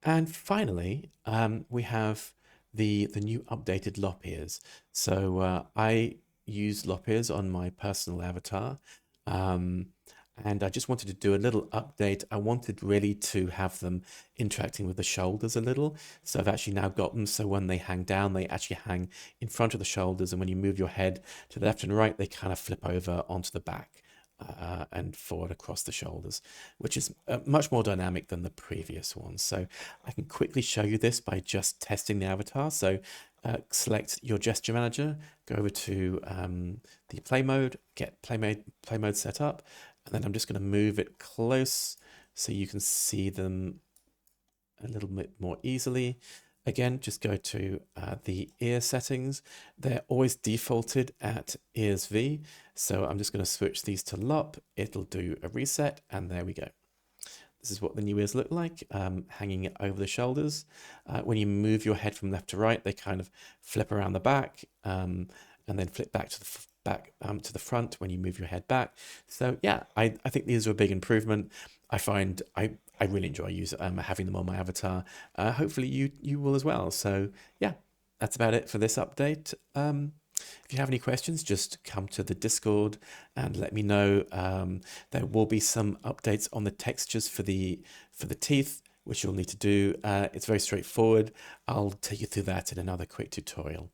And finally, we have the new updated lop ears. So I use lop ears on my personal avatar. Um, and I just wanted to do a little update. I wanted really to have them interacting with the shoulders a little. So I've actually now got them so when they hang down, they actually hang in front of the shoulders. And when you move your head to the left and right, they kind of flip over onto the back and forward across the shoulders, which is much more dynamic than the previous one. So I can quickly show you this by just testing the avatar. So select your gesture manager, go over to the play mode, get play mode set up, and then I'm just going to move it close so you can see them a little bit more easily. Again, just go to the ear settings. They're always defaulted at ears V. So I'm just going to switch these to LOP. It'll do a reset, and there we go. This is what the new ears look like, hanging over the shoulders. When you move your head from left to right, they kind of flip around the back and then flip back to the back to the front when you move your head back. So yeah, I think these are a big improvement. I find I really enjoy having them on my avatar. Hopefully you will as well. So yeah, that's about it for this update. If you have any questions, just come to the Discord and let me know. There will be some updates on the textures for the teeth, which you'll need to do. It's very straightforward. I'll take you through that in another quick tutorial.